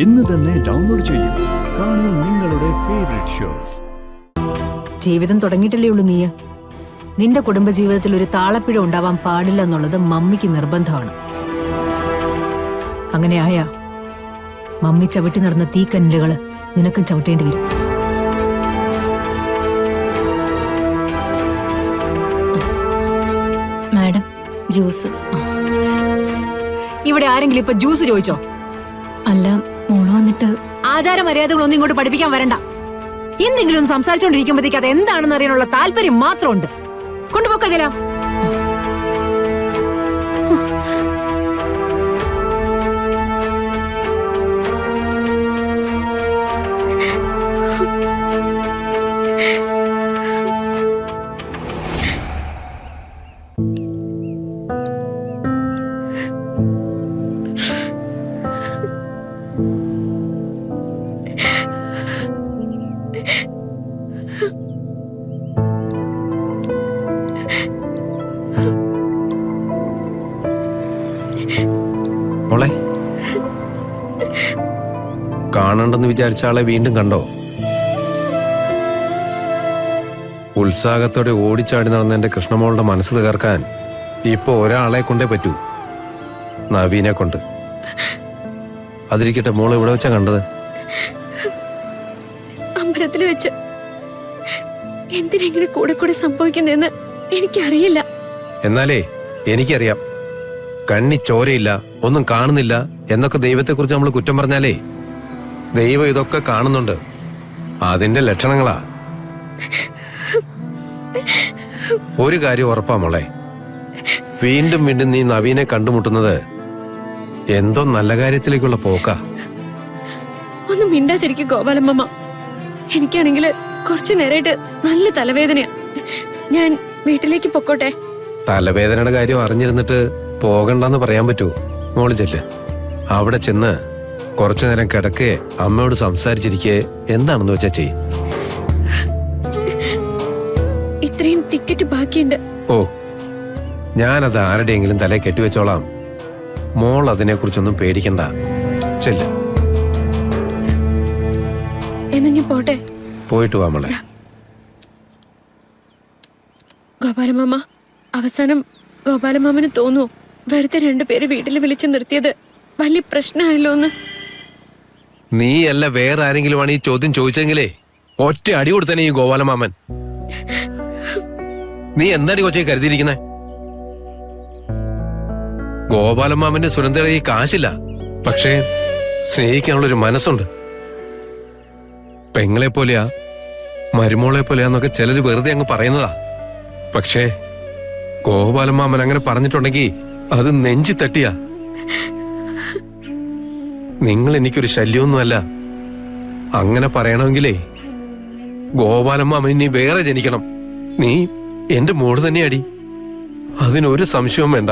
ഇന്ന് തന്നെ ഡൗൺലോഡ് ചെയ്യൂ. കാണൂ നിങ്ങളുടെ ഫേവറേറ്റ് ഷോസ്. ജീവിതം തുടങ്ങിയിട്ടല്ലേ ഉള്ളൂ നീ. നിന്റെ കുടുംബജീവിതത്തിൽ ഒരു താളപ്പിഴ ഉണ്ടാവാൻ പാടില്ല എന്നുള്ളത് മമ്മിക്ക് നിർബന്ധമാണ്. അങ്ങനെയായ മമ്മി ചവിട്ടി നടന്ന തീക്കനലുകള് നിനക്കും ചവിട്ടേണ്ടി വരും. Madam, juice. ഇവിടെ ആരെങ്കിലും ഇപ്പൊ ജ്യൂസ് ചോദിച്ചോ? അല്ല, മോള് വന്നിട്ട് ആചാര മര്യാദകളൊന്നും ഇങ്ങോട്ട് പഠിപ്പിക്കാൻ വരണ്ട. എന്തെങ്കിലും ഒന്ന് സംസാരിച്ചോണ്ടിരിക്കുമ്പോഴത്തേക്ക് അത് എന്താണെന്ന് അറിയാനുള്ള താല്പര്യം മാത്രമുണ്ട്. കൊണ്ടുപോക്കതില്ല. മോളെ, കാണണ്ടെന്ന് വിചാരിച്ച ആളെ വീണ്ടും കണ്ടോ? ഉത്സാഹത്തോടെ ഓടിച്ചാടി നടന്ന എന്റെ കൃഷ്ണമോളുടെ മനസ്സ് തകർക്കാൻ ഇപ്പൊ ഒരാളെ കൊണ്ടേ പറ്റൂ, നവീനെ കൊണ്ട്. അതിരിക്കട്ടെ, മോള് ഇവിടെ വെച്ചാ കണ്ടത്? അമ്പലത്തിൽ വെച്ച്. എന്തിനെങ്ങനെ കൂടെ കൂടെ സംഭവിക്കുന്നെന്ന് എനിക്കറിയില്ല. എന്നാലേ എനിക്കറിയാം. കണ്ണി ചോരയില്ല, ഒന്നും കാണുന്നില്ല എന്നൊക്കെ ദൈവത്തെക്കുറിച്ച് നമ്മൾ കുറ്റം പറഞ്ഞാലേ ദൈവം ഇതൊക്കെ കാണുന്നുണ്ട്. അതിന്റെ ലക്ഷണങ്ങളാ. ഒരു കാര്യം ഉറപ്പാ മോളെ, വീണ്ടും വീണ്ടും നീ നവീനെ കണ്ടുമുട്ടുന്നത് എന്തോ നല്ല കാര്യത്തിലേക്കുള്ള പോക്കാ. ഒന്നും മിണ്ടാതിരിക്കും ഗോപാലമ്മ. എനിക്കാണെങ്കിൽ കുറച്ചു നേരമായിട്ട് നല്ല തലവേദനയാ. ഞാൻ വീട്ടിലേക്ക് പൊക്കോട്ടെ? തലവേദനയുടെ കാര്യം അറിഞ്ഞിരുന്നിട്ട് പോകണ്ടെന്ന് പറയാൻ പറ്റുമോ? മോള് ചെല്ല്. അവിടെ ചെന്ന് കുറച്ചു നേരം കിടക്കേ, അമ്മയോട് സംസാരിച്ചിരിക്കേ, എന്താണെന്ന് വെച്ചാ ചെയ്യും. ഇത്രയും ടിക്കറ്റ് ബാക്കിയുണ്ട്. ഓ, ഞാനത് ആരുടെയെങ്കിലും തലയെ കെട്ടിവെച്ചോളാം. മോൾ അതിനെ കുറിച്ചൊന്നും പേടിക്കണ്ട. ചെല്ല്. എന്നാ ഞാൻ പോട്ടെ? പോയിട്ട് വാ മോളെ. ഗോപാലമാമ, അവസാനം ഗോപാലമാമന് തോന്നുവോ വെറുതെ രണ്ടുപേര് വീട്ടിൽ വിളിച്ചു നിർത്തിയത് വലിയ പ്രശ്നമായല്ലോ എന്ന്? നീയല്ല വേറെ ആരെങ്കിലും ആണ് ഈ ചോദ്യം ചോദിച്ചെങ്കിലേ ഒറ്റ അടി കൊടുത്തന്നെ ഈ ഗോപാലമാമൻ. നീ എന്താടി കൊച്ചേ കരുതിയിരിക്കുന്നേ? ഗോപാലമാമന്റെ സുരന്തയുടെ ഈ കാശില്ല, പക്ഷേ സ്നേഹിക്കാനുള്ളൊരു മനസ്സുണ്ട്. പെങ്ങളെ പോലെയാ, മരുമോളെ പോലെയാന്നൊക്കെ ചിലര് വെറുതെ അങ്ങ് പറയുന്നതാ. പക്ഷേ ഗോപാലമാമൻ അങ്ങനെ പറഞ്ഞിട്ടുണ്ടെങ്കിൽ അത് നെഞ്ചി തട്ടിയാ. നിങ്ങൾ എനിക്കൊരു ശല്യമൊന്നുമല്ല. അങ്ങനെ പറയണമെങ്കിലേ ഗോപാലമാമൻ ഇനി വേറെ ജനിക്കണം. നീ എന്റെ മോള് തന്നെയാടി, അതിനൊരു സംശയവും വേണ്ട.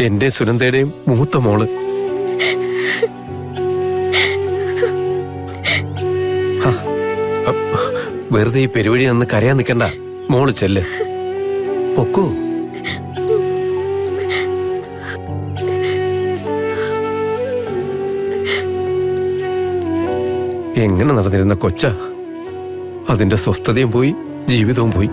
എന്റെ സുനന്ദയുടെയും മൂത്ത മോള്. വെറുതെ ഈ പെരുവഴി നിന്ന് കരയാൻ നിൽക്കണ്ട. മോള് ചെല്ല്, പൊക്കോ. എങ്ങനെ നടന്നിരുന്ന കൊച്ച, അതിന്റെ സ്വസ്ഥതയും പോയി, ജീവിതവും പോയി.